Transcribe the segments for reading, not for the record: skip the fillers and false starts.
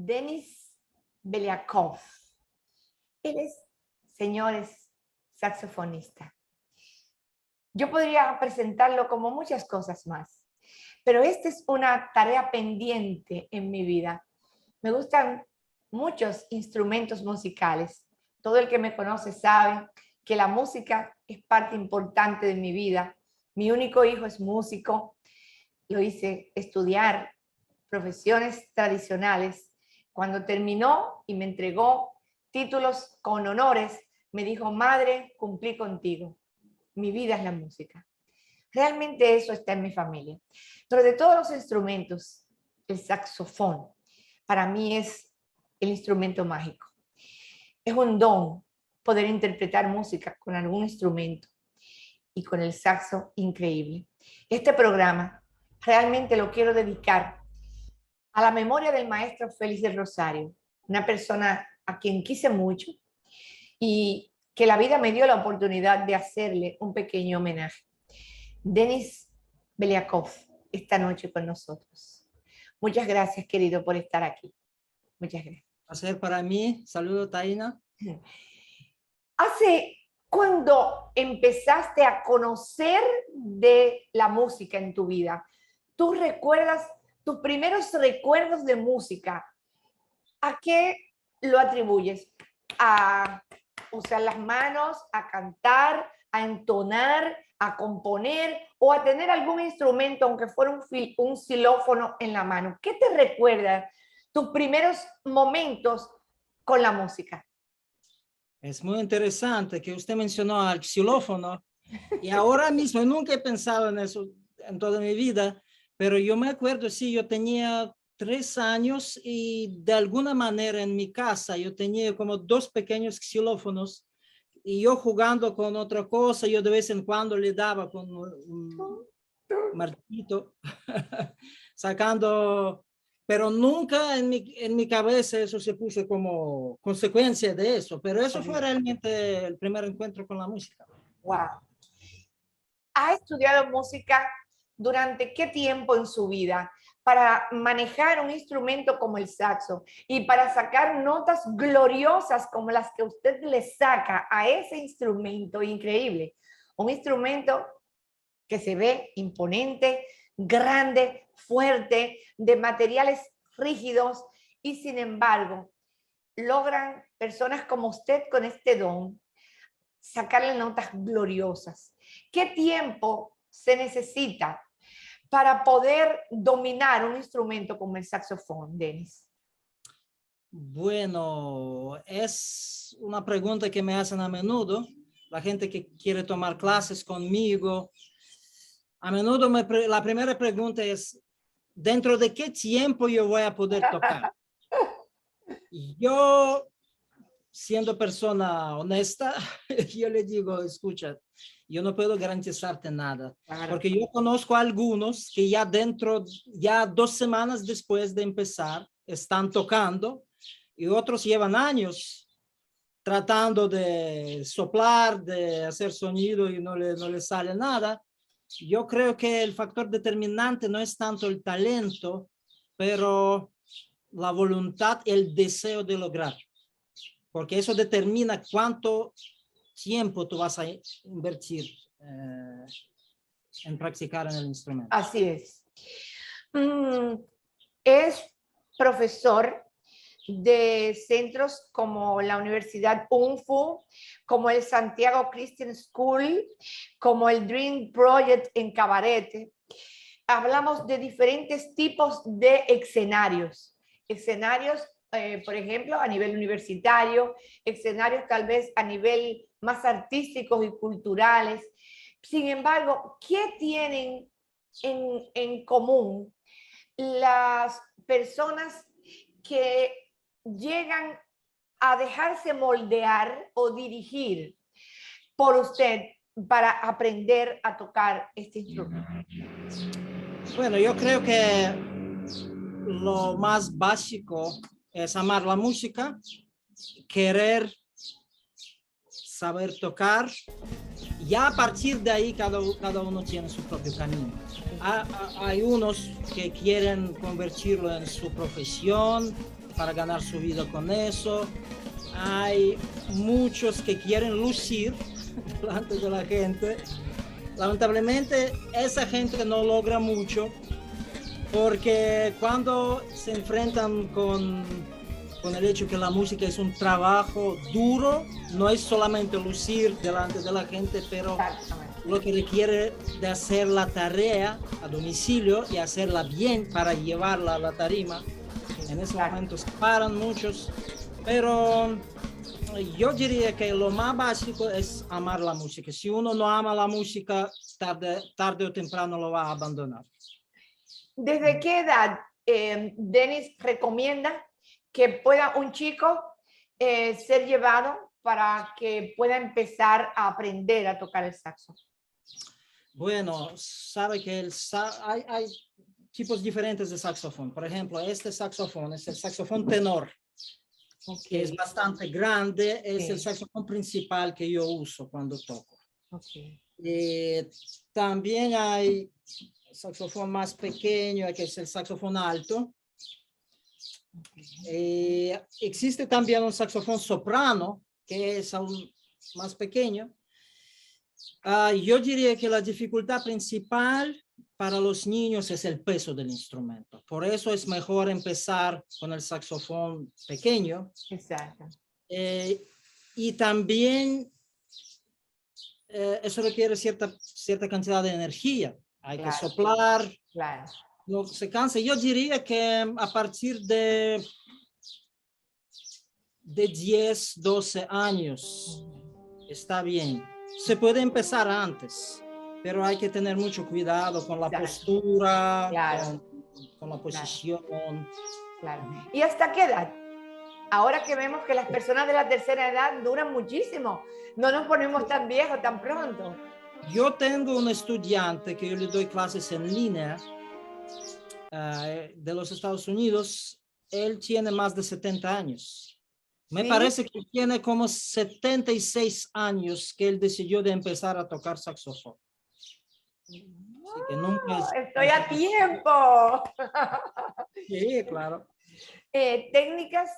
Denis Beliakov. Él es, señores, saxofonista. Yo podría presentarlo como muchas cosas más, pero esta es una tarea pendiente en mi vida. Me gustan muchos instrumentos musicales. Todo el que me conoce sabe que la música es parte importante de mi vida. Mi único hijo es músico. Lo hice estudiar profesiones tradicionales. Cuando terminó y me entregó títulos con honores, me dijo: madre, cumplí contigo. Mi vida es la música. Realmente eso está en mi familia. Pero de todos los instrumentos, el saxofón para mí es el instrumento mágico. Es un don poder interpretar música con algún instrumento, y con el saxo increíble. Este programa realmente lo quiero dedicar a la memoria del maestro Félix del Rosario, una persona a quien quise mucho y que la vida me dio la oportunidad de hacerle un pequeño homenaje. Denis Beliakov, esta noche con nosotros. Muchas gracias, querido, por estar aquí. Muchas gracias. Placer para mí. Saludos, Taina. ¿Cuándo empezaste a conocer de la música en tu vida? ¿Tú recuerdas tus primeros recuerdos de música? ¿A qué lo atribuyes? ¿A usar las manos, a cantar, a entonar, a componer o a tener algún instrumento, aunque fuera un xilófono en la mano? ¿Qué te recuerda tus primeros momentos con la música? Es muy interesante que usted mencionó al xilófono y ahora mismo nunca he pensado en eso en toda mi vida, pero yo me acuerdo, sí, yo tenía 3 años y de alguna manera en mi casa yo tenía como 2 pequeños xilófonos y yo jugando con otra cosa, yo de vez en cuando le daba con un martillito, sacando... Pero nunca en mi cabeza eso se puso como consecuencia de eso, pero eso fue realmente el primer encuentro con la música. Wow. ¿Ha estudiado música durante qué tiempo en su vida para manejar un instrumento como el saxo y para sacar notas gloriosas como las que usted le saca a ese instrumento increíble? Un instrumento que se ve imponente, grande, fuerte, de materiales rígidos, y sin embargo logran personas como usted con este don sacarle notas gloriosas. ¿Qué tiempo se necesita para poder dominar un instrumento como el saxofón, Denis? Bueno, es una pregunta que me hacen a menudo. La gente que quiere tomar clases conmigo, a menudo la primera pregunta es: ¿dentro de qué tiempo yo voy a poder tocar? Yo, siendo persona honesta, yo le digo: escucha, yo no puedo garantizarte nada, claro, porque yo conozco a algunos que ya 2 semanas después de empezar están tocando, y otros llevan años tratando de soplar, de hacer sonido y no le sale nada. Yo creo que el factor determinante no es tanto el talento, pero la voluntad, el deseo de lograr, porque eso determina cuánto tiempo tú vas a invertir en practicar en el instrumento. Así es. Es profesor de centros como la Universidad UNFU, como el Santiago Christian School, como el Dream Project en Cabarete. Hablamos de diferentes tipos de escenarios. Escenarios, por ejemplo, a nivel universitario, escenarios tal vez a nivel más artísticos y culturales. Sin embargo, ¿qué tienen en común las personas que llegan a dejarse moldear o dirigir por usted para aprender a tocar este instrumento? Bueno, yo creo que lo más básico es amar la música, querer saber tocar, y a partir de ahí cada uno tiene su propio camino. Hay unos que quieren convertirlo en su profesión, para ganar su vida con eso. Hay muchos que quieren lucir delante de la gente. Lamentablemente, esa gente no logra mucho porque cuando se enfrentan con el hecho que la música es un trabajo duro, no es solamente lucir delante de la gente, pero lo que requiere de hacer la tarea a domicilio y hacerla bien para llevarla a la tarima. En ese momento se paran muchos, pero yo diría que lo más básico es amar la música. Si uno no ama la música, tarde o temprano lo va a abandonar. ¿Desde qué edad, Denis, recomienda que pueda un chico ser llevado para que pueda empezar a aprender a tocar el saxo? Bueno, sabe que hay tipos diferentes de saxofón. Por ejemplo, este saxofón es el saxofón tenor, que es bastante grande, es el saxofón principal que yo uso cuando toco. También hay saxofón más pequeño, que es el saxofón alto. Existe también un saxofón soprano, que es aún más pequeño. Yo diría que la dificultad principal para los niños es el peso del instrumento. Por eso es mejor empezar con el saxofón pequeño. Exacto. Y también eso requiere cierta cantidad de energía. Hay que soplar. Claro. No se cansa. Yo diría que a partir de 10, 12 años está bien. Se puede empezar antes, pero hay que tener mucho cuidado con la postura, con la posición. Claro. ¿Y hasta qué edad? Ahora que vemos que las personas de la tercera edad duran muchísimo, no nos ponemos tan viejos tan pronto. Yo tengo un estudiante que yo le doy clases en línea de los Estados Unidos. Él tiene más de 70 años. Me parece que tiene como 76 años que él decidió de empezar a tocar saxofón. Así que nunca estoy a tiempo. Sí, claro. Técnicas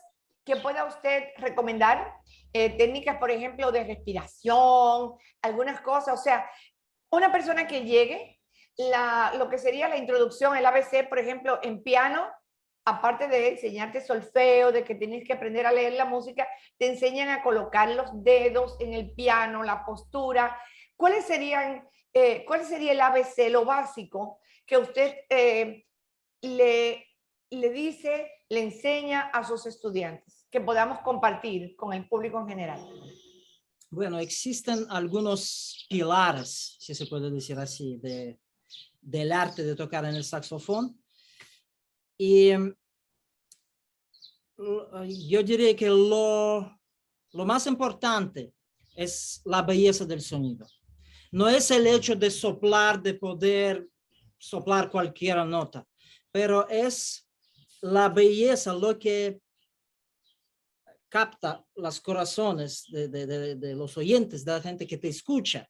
que pueda usted recomendar, técnicas, por ejemplo, de respiración, algunas cosas. O sea, una persona que llegue, lo que sería la introducción, el ABC, por ejemplo, en piano, aparte de enseñarte solfeo, de que tienes que aprender a leer la música, te enseñan a colocar los dedos en el piano, la postura. ¿Cuál sería el ABC, lo básico, que usted le dice, le enseña a sus estudiantes, que podamos compartir con el público en general? Bueno, existen algunos pilares, si se puede decir así, del arte de tocar en el saxofón. Y yo diría que lo más importante es la belleza del sonido. No es el hecho de soplar, de poder soplar cualquier nota, pero es la belleza lo que capta los corazones de los oyentes, de la gente que te escucha.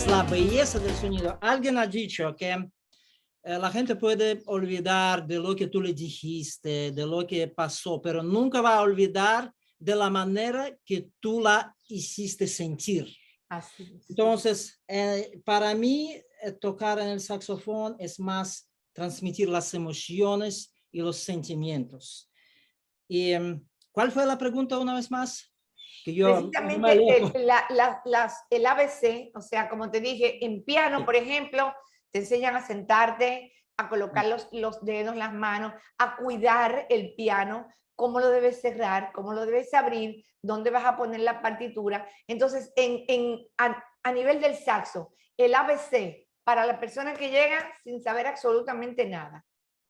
La belleza del sonido. Alguien ha dicho que la gente puede olvidar de lo que tú le dijiste, de lo que pasó, pero nunca va a olvidar de la manera que tú la hiciste sentir. Así es. Entonces, para mí, tocar en el saxofón es más transmitir las emociones y los sentimientos. ¿Y cuál fue la pregunta una vez más? que yo me Precisamente alejo. el ABC, o sea, como te dije, en piano, por ejemplo, te enseñan a sentarte, a colocar los dedos, las manos, a cuidar el piano, cómo lo debes cerrar, cómo lo debes abrir, dónde vas a poner la partitura. Entonces, a nivel del saxo, el ABC, para la persona que llega sin saber absolutamente nada,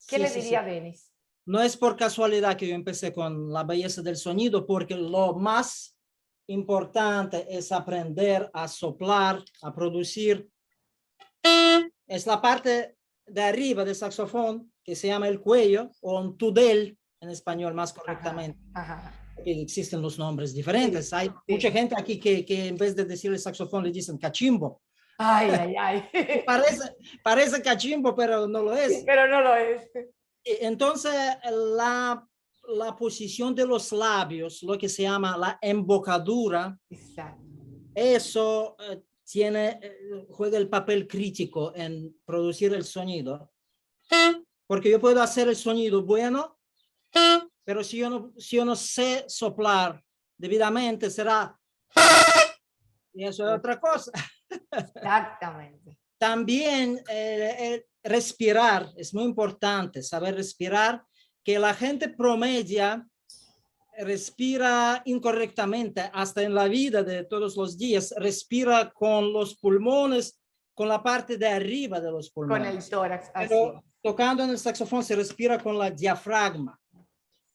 ¿qué Sí, le sí, diría sí. Denis? No es por casualidad que yo empecé con la belleza del sonido, porque lo más importante es aprender a soplar, a producir. Es la parte de arriba del saxofón que se llama el cuello o un tudel en español más correctamente. Ajá, ajá. Existen los nombres diferentes. Sí, Hay sí. mucha gente aquí que en vez de decirle saxofón le dicen cachimbo. Ay, ay, ay. Parece cachimbo, pero no lo Sí, es. pero no lo es. Entonces, la posición de los labios, lo que se llama la embocadura, Exacto. eso juega el papel crítico en producir el sonido. Porque yo puedo hacer el sonido bueno, pero si yo no sé soplar debidamente, será... Y eso es otra cosa. Exactamente. También respirar, es muy importante saber respirar, que la gente promedia respira incorrectamente, hasta en la vida de todos los días, respira con los pulmones, con la parte de arriba de los Con el pulmones. tórax, así. Pero tocando en el saxofón se respira con la diafragma,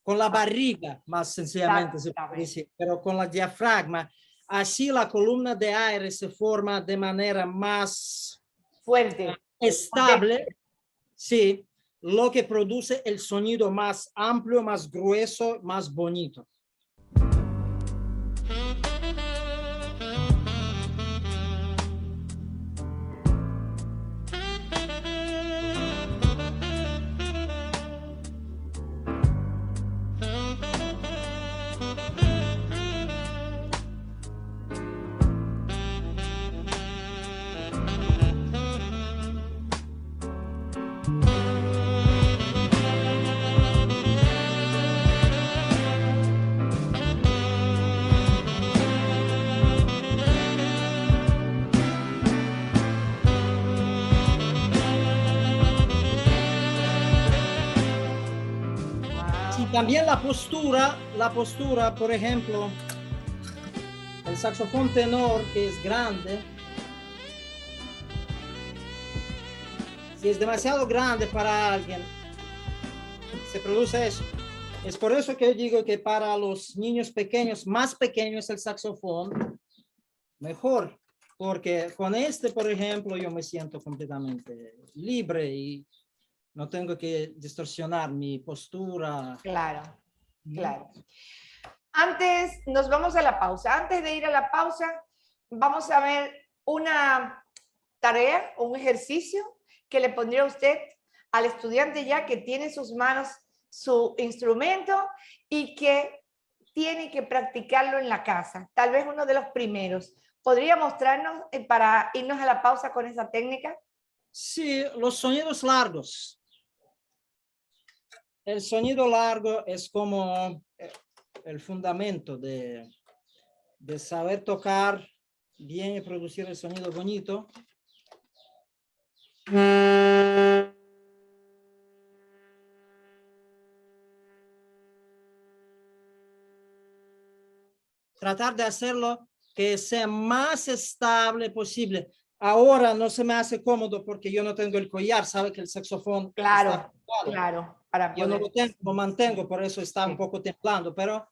con la barriga, más sencillamente se puede decir, pero con la diafragma. Así la columna de aire se forma de manera más fuerte, estable, sí, lo que produce el sonido más amplio, más grueso, más bonito. Y también la postura, por ejemplo, el saxofón tenor, que es grande, si es demasiado grande para alguien, se produce eso. Es por eso que yo digo que para los niños pequeños, más pequeños el saxofón, mejor. Porque con este, por ejemplo, yo me siento completamente libre y no tengo que distorsionar mi postura. Claro, claro. Antes, nos vamos a la pausa. Antes de ir a la pausa, vamos a ver una tarea o un ejercicio que le pondría usted al estudiante ya que tiene en sus manos su instrumento y que tiene que practicarlo en la casa. Tal vez uno de los primeros. ¿Podría mostrarnos para irnos a la pausa con esa técnica? Sí, los sonidos largos. El sonido largo es como el fundamento de saber tocar bien y producir el sonido bonito. Tratar de hacerlo que sea más estable posible. Ahora no se me hace cómodo porque yo no tengo el collar, sabe que el saxofón claro, está colgado. Claro, para yo poder... no lo tengo, lo mantengo, por eso está un poco temblando, pero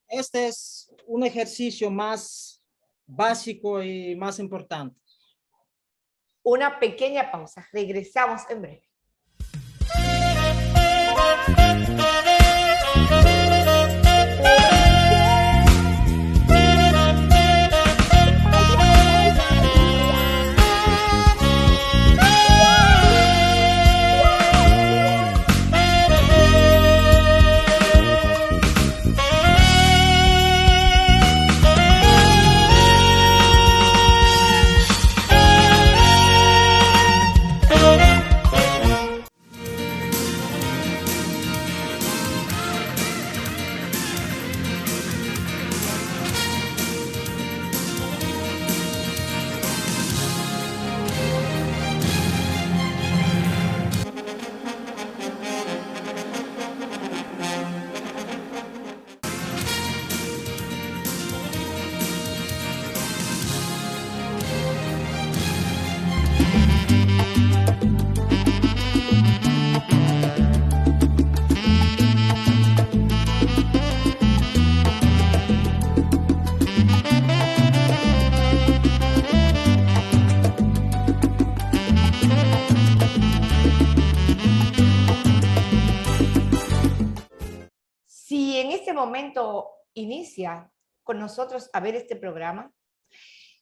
este es un ejercicio más básico y más importante. Una pequeña pausa, regresamos en breve. Si en este momento inicia con nosotros a ver este programa,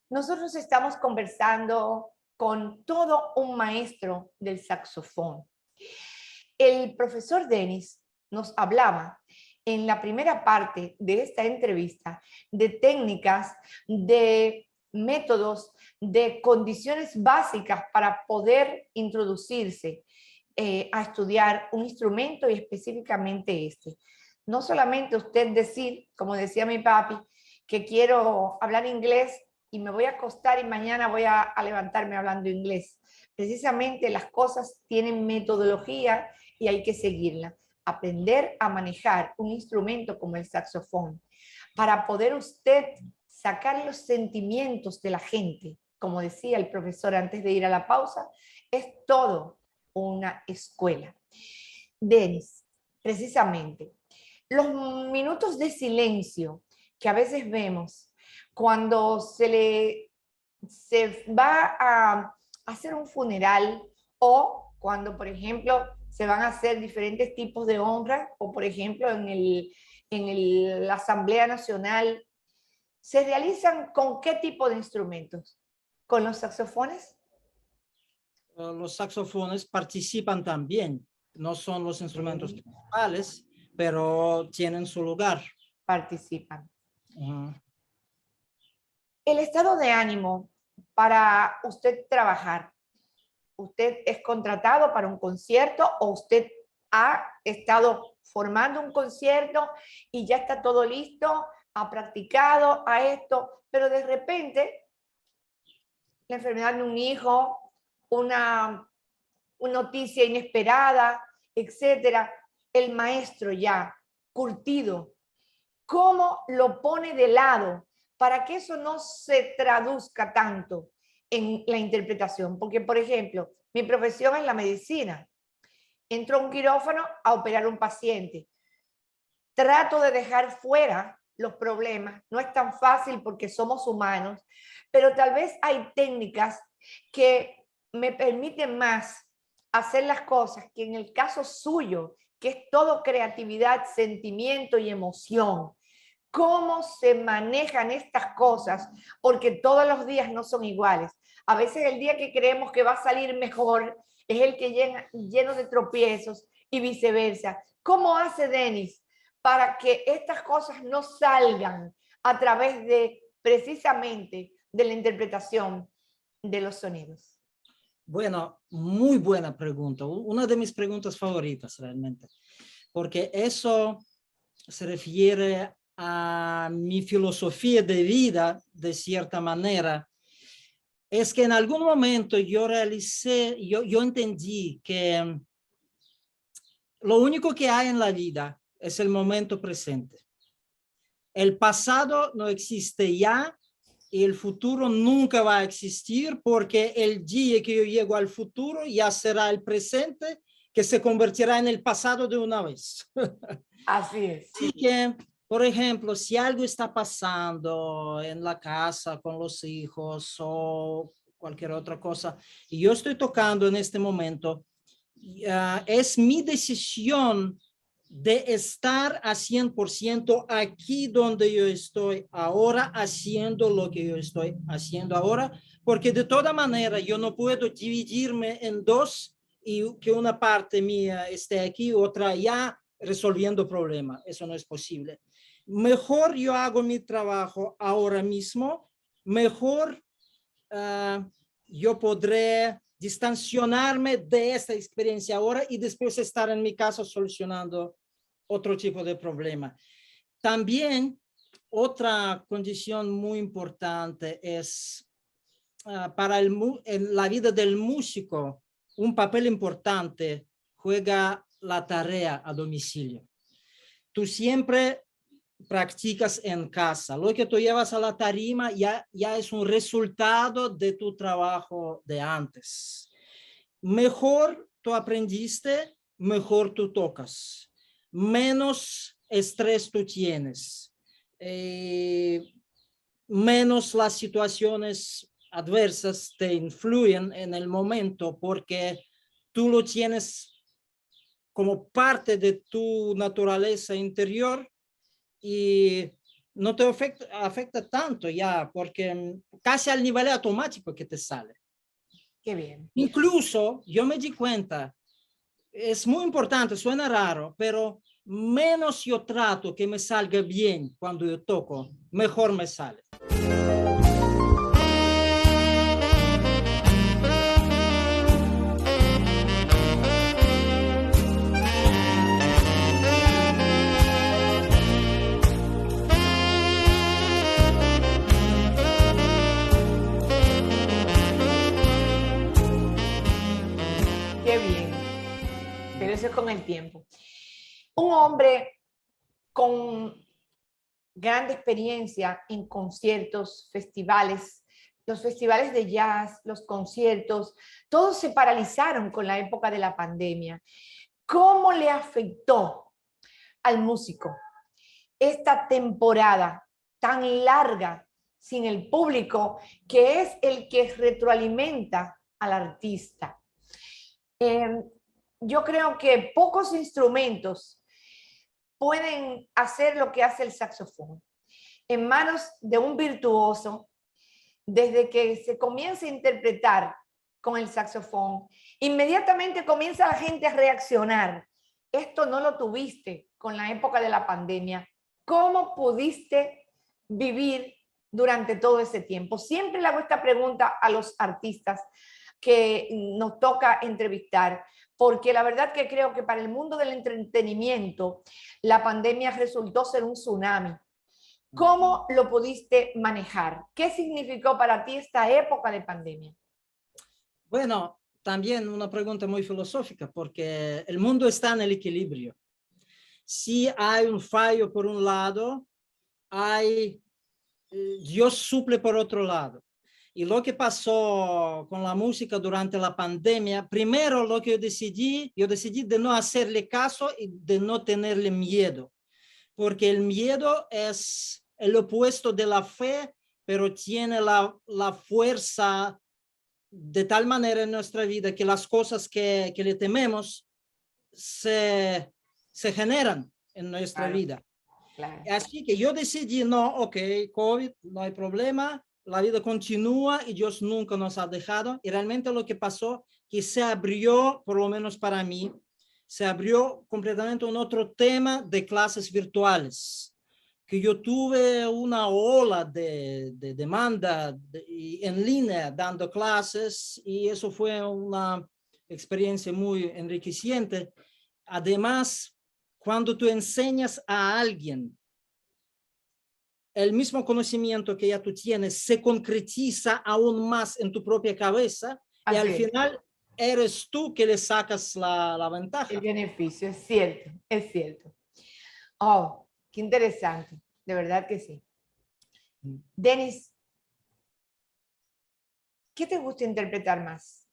nosotros estamos conversando con todo un maestro del saxofón. El profesor Denis nos hablaba en la primera parte de esta entrevista de técnicas, de métodos, de condiciones básicas para poder introducirse a estudiar un instrumento y específicamente este. No solamente usted decir, como decía mi papi, que quiero hablar inglés y me voy a acostar y mañana voy a levantarme hablando inglés. Precisamente las cosas tienen metodología y hay que seguirla. Aprender a manejar un instrumento como el saxofón para poder usted sacar los sentimientos de la gente, como decía el profesor antes de ir a la pausa, es todo una escuela. Denis, precisamente, los minutos de silencio que a veces vemos cuando se va a hacer un funeral o cuando, por ejemplo, se van a hacer diferentes tipos de honras o, por ejemplo, en la Asamblea Nacional, ¿se realizan con qué tipo de instrumentos? ¿Con los saxofones? Los saxofones participan también, no son los instrumentos principales, pero tienen su lugar. Participan. El estado de ánimo para usted trabajar. ¿Usted es contratado para un concierto o usted ha estado formando un concierto y ya está todo listo, ha practicado a esto, pero de repente la enfermedad de un hijo, una noticia inesperada, etcétera, el maestro ya curtido, ¿cómo lo pone de lado para que eso no se traduzca tanto en la interpretación? Porque, por ejemplo, mi profesión es la medicina. Entro a un quirófano a operar a un paciente. Trato de dejar fuera los problemas. No es tan fácil porque somos humanos, pero tal vez hay técnicas que me permiten más hacer las cosas que en el caso suyo, que es todo creatividad, sentimiento y emoción. ¿Cómo se manejan estas cosas? Porque todos los días no son iguales. A veces el día que creemos que va a salir mejor es el que lleno de tropiezos y viceversa. ¿Cómo hace Denis para que estas cosas no salgan a través de precisamente de la interpretación de los sonidos? Bueno, muy buena pregunta. Una de mis preguntas favoritas realmente, porque eso se refiere a mi filosofía de vida de cierta manera. Es que en algún momento yo entendí que lo único que hay en la vida es el momento presente. El pasado no existe ya y el futuro nunca va a existir porque el día que yo llego al futuro ya será el presente que se convertirá en el pasado de una vez. Así es. Así que, por ejemplo, si algo está pasando en la casa con los hijos o cualquier otra cosa, y yo estoy tocando en este momento, es mi decisión de estar a 100% aquí donde yo estoy ahora, haciendo lo que yo estoy haciendo ahora, porque de toda manera yo no puedo dividirme en dos y que una parte mía esté aquí, otra allá, resolviendo problemas. Eso no es posible. Mejor yo hago mi trabajo ahora mismo, mejor yo podré distanciarme de esta experiencia ahora y después estar en mi casa solucionando otro tipo de problema. También otra condición muy importante es para en la vida del músico, un papel importante juega la tarea a domicilio. Tú siempre practicas en casa. Lo que tú llevas a la tarima ya es un resultado de tu trabajo de antes. mejor tú aprendiste, mejor tú tocas, menos estrés tú tienes, menos las situaciones adversas te influyen en el momento porque tú lo tienes como parte de tu naturaleza interior y no te afecta tanto ya, porque casi al nivel automático que te sale. Qué bien. Incluso yo me di cuenta, es muy importante, suena raro, pero menos yo trato que me salga bien cuando yo toco, mejor me sale. Qué bien. Pero eso es con el tiempo. Un hombre con gran experiencia en conciertos, festivales, los festivales de jazz, los conciertos, todos se paralizaron con la época de la pandemia. ¿Cómo le afectó al músico esta temporada tan larga sin el público, que es el que retroalimenta al artista? Yo creo que pocos instrumentos pueden hacer lo que hace el saxofón. En manos de un virtuoso, desde que se comienza a interpretar con el saxofón, inmediatamente comienza la gente a reaccionar. Esto no lo tuviste con la época de la pandemia. ¿Cómo pudiste vivir durante todo ese tiempo? Siempre le hago esta pregunta a los artistas que nos toca entrevistar, porque la verdad que creo que para el mundo del entretenimiento la pandemia resultó ser un tsunami. ¿Cómo lo pudiste manejar? ¿Qué significó para ti esta época de pandemia? Bueno, también una pregunta muy filosófica, porque el mundo está en el equilibrio. Si hay un fallo por un lado, Dios suple por otro lado. Y lo que pasó con la música durante la pandemia, primero lo que yo decidí de no hacerle caso y de no tenerle miedo, porque el miedo es el opuesto de la fe, pero tiene la fuerza de tal manera en nuestra vida que las cosas que le tememos se generan en nuestra vida. Claro. Así que yo decidí, no, ok, COVID, no hay problema, la vida continúa y Dios nunca nos ha dejado. Y realmente lo que pasó, que se abrió, por lo menos para mí, se abrió completamente un otro tema de clases virtuales, que yo tuve una ola de demanda en línea dando clases y eso fue una experiencia muy enriqueciente. Además, cuando tú enseñas a alguien, el mismo conocimiento que ya tú tienes se concretiza aún más en tu propia cabeza y al final eres tú que le sacas la ventaja. El beneficio, es cierto, es cierto. Oh, qué interesante, de verdad que sí. Denis, ¿qué te gusta interpretar más?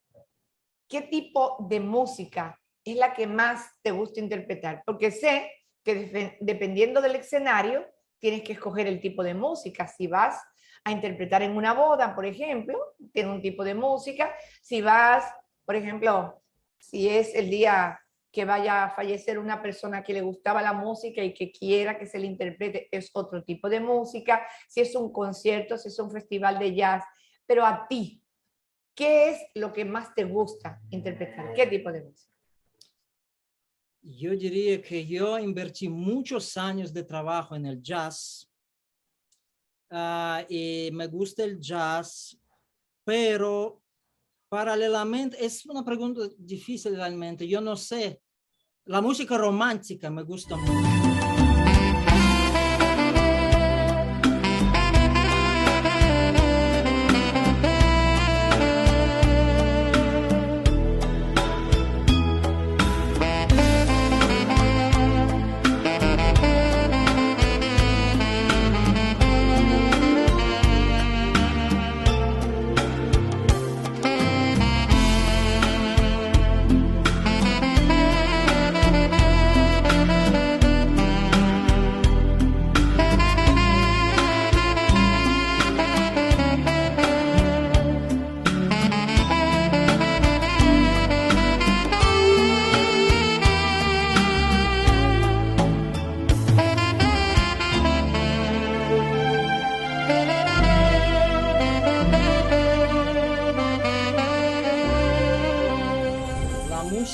¿Qué tipo de música es la que más te gusta interpretar? Porque sé que dependiendo del escenario, tienes que escoger el tipo de música. Si vas a interpretar en una boda, por ejemplo, tiene un tipo de música. Si vas, por ejemplo, si es el día que vaya a fallecer una persona que le gustaba la música y que quiera que se le interprete, es otro tipo de música. Si es un concierto, si es un festival de jazz. Pero a ti, ¿qué es lo que más te gusta interpretar? ¿Qué tipo de música? Yo diría que yo invertí muchos años de trabajo en el jazz y me gusta el jazz, pero paralelamente, es una pregunta difícil realmente, yo no sé, la música romántica me gusta mucho.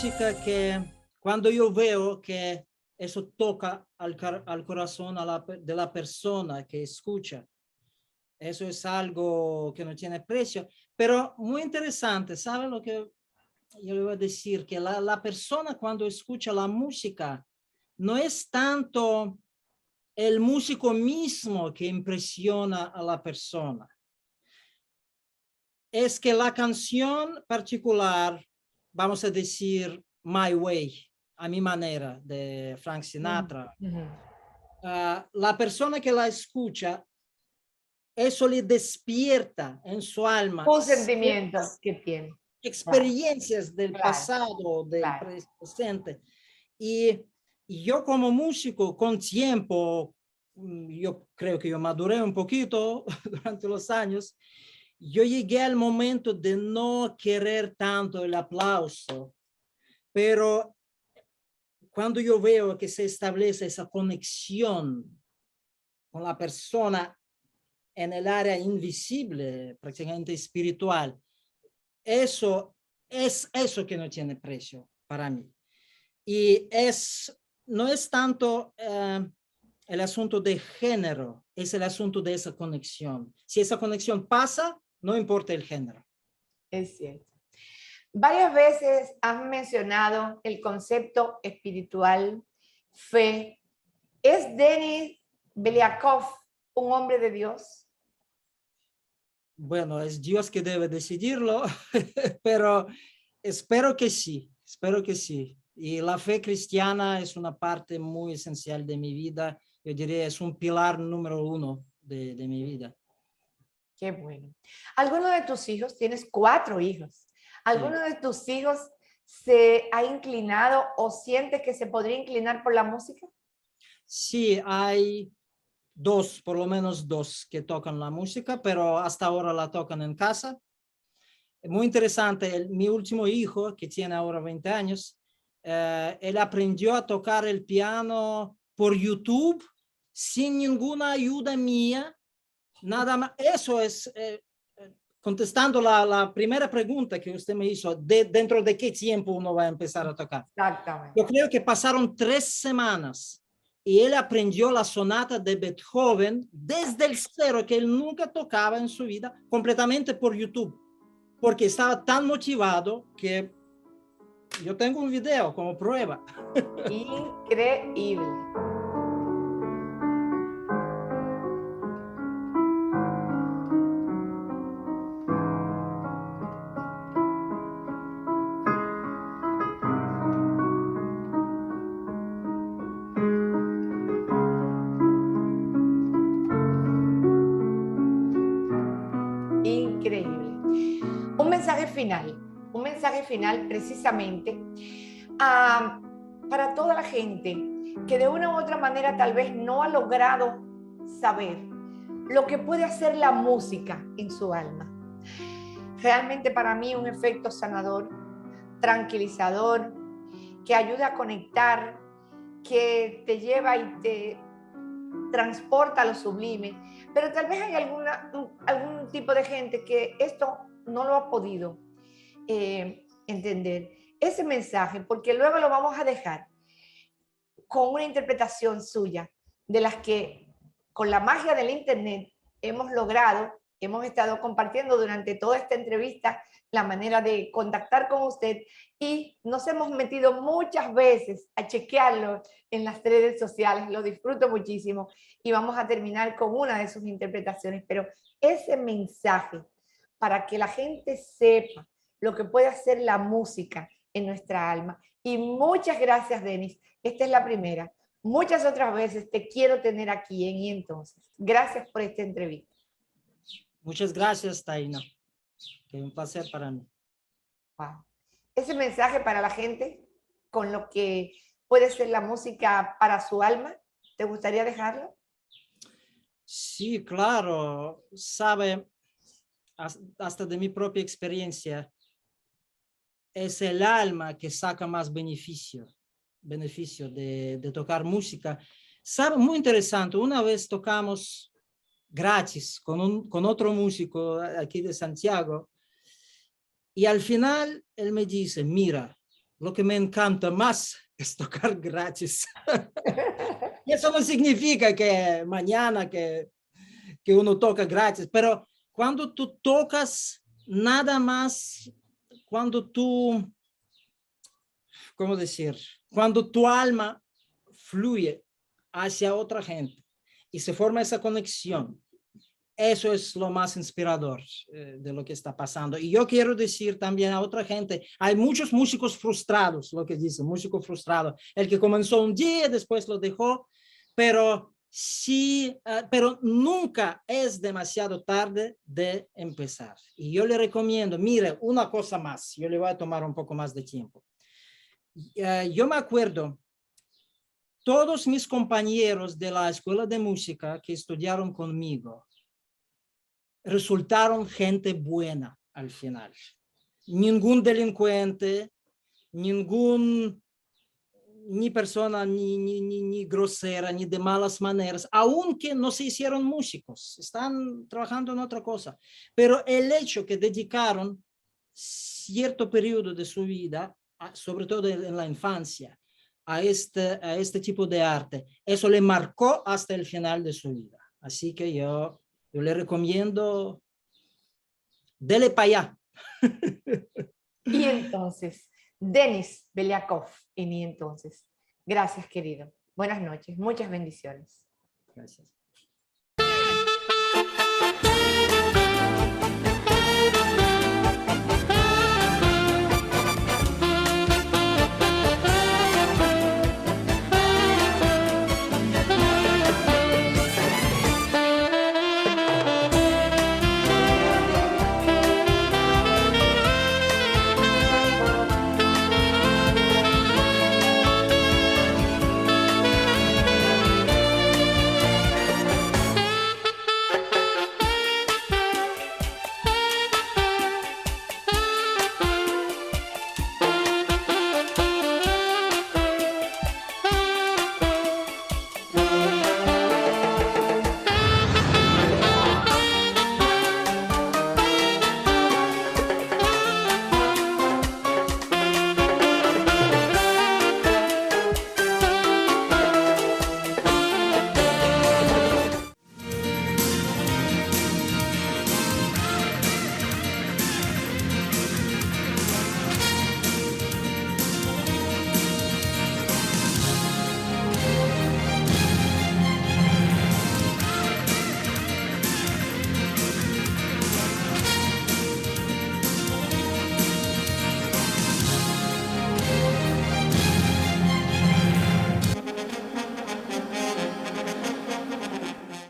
música que cuando yo veo que eso toca al corazón de la persona que escucha, eso es algo que no tiene precio. Pero muy interesante, ¿sabe lo que yo le voy a decir? Que la persona cuando escucha la música no es tanto el músico mismo que impresiona a la persona. Es que la canción particular, vamos a decir, My Way, a mi manera, de Frank Sinatra, la persona que la escucha, eso le despierta en su alma Un sentimiento que tiene. experiencias del pasado, del presente. Y yo como músico, con tiempo, yo creo que yo maduré un poquito durante los años, yo llegué al momento de no querer tanto el aplauso, pero cuando yo veo que se establece esa conexión con la persona en el área invisible, prácticamente espiritual, eso es eso que no tiene precio para mí. Y no es tanto el asunto de género, es el asunto de esa conexión. Si esa conexión pasa, no importa el género. Es cierto. Varias veces has mencionado el concepto espiritual, fe. ¿Es Denis Beliakov un hombre de Dios? Bueno, es Dios que debe decidirlo, pero espero que sí, espero que sí. Y la fe cristiana es una parte muy esencial de mi vida. Yo diría, es un pilar número 1 de mi vida. Qué bueno. ¿Alguno de tus hijos, tienes 4 hijos, alguno de tus hijos se ha inclinado o siente que se podría inclinar por la música? Sí, hay 2, por lo menos 2 que tocan la música, pero hasta ahora la tocan en casa. Es muy interesante, mi último hijo, que tiene ahora 20 años, él aprendió a tocar el piano por YouTube sin ninguna ayuda mía, nada más. Eso es, contestando la primera pregunta que usted me hizo, dentro de qué tiempo uno va a empezar a tocar. Exactamente. Yo creo que pasaron 3 semanas y él aprendió la sonata de Beethoven desde el cero, que él nunca tocaba en su vida, completamente por YouTube, porque estaba tan motivado que yo tengo un video como prueba. Increíble. Increíble. Un mensaje final precisamente para toda la gente que de una u otra manera tal vez no ha logrado saber lo que puede hacer la música en su alma. Realmente para mí un efecto sanador, tranquilizador, que ayuda a conectar, que te lleva y te transporta a lo sublime, pero tal vez hay algún tipo de gente que esto no lo ha podido entender, ese mensaje, porque luego lo vamos a dejar con una interpretación suya, de las que con la magia del internet hemos estado compartiendo durante toda esta entrevista la manera de contactar con usted y nos hemos metido muchas veces a chequearlo en las redes sociales, lo disfruto muchísimo y vamos a terminar con una de sus interpretaciones, pero ese mensaje para que la gente sepa lo que puede hacer la música en nuestra alma. Y muchas gracias, Denis. Esta es la primera. Muchas otras veces te quiero tener aquí en Y Entonces. Gracias por esta entrevista. Muchas gracias, Taina. Que un placer para mí. Wow. Ese mensaje para la gente con lo que puede ser la música para su alma, ¿te gustaría dejarlo? Sí, claro. Sabe, hasta de mi propia experiencia, es el alma que saca más beneficio de tocar música. Sabe, muy interesante, una vez tocamos gratis con otro músico aquí de Santiago y al final él me dice, mira, lo que me encanta más es tocar gratis. Y eso no significa que mañana que uno toca gratis, pero cuando tú tocas nada más, cuando tú, ¿cómo decir? Cuando tu alma fluye hacia otra gente y se forma esa conexión, eso es lo más inspirador de lo que está pasando. Y yo quiero decir también a otra gente, hay muchos músicos frustrados, lo que dicen, músico frustrado, el que comenzó un día, después lo dejó, pero sí, pero nunca es demasiado tarde de empezar. Y yo le recomiendo, mire, una cosa más, yo le voy a tomar un poco más de tiempo. Yo me acuerdo, todos mis compañeros de la escuela de música que estudiaron conmigo, resultaron gente buena al final. Ningún delincuente, ni persona ni grosera, ni de malas maneras, aunque no se hicieron músicos, están trabajando en otra cosa. Pero el hecho que dedicaron cierto periodo de su vida, sobre todo en la infancia, a este tipo de arte, eso le marcó hasta el final de su vida. Así que yo le recomiendo, dele para allá. Y entonces, Denis Beliakov, y ni entonces. Gracias, querido. Buenas noches, muchas bendiciones. Gracias.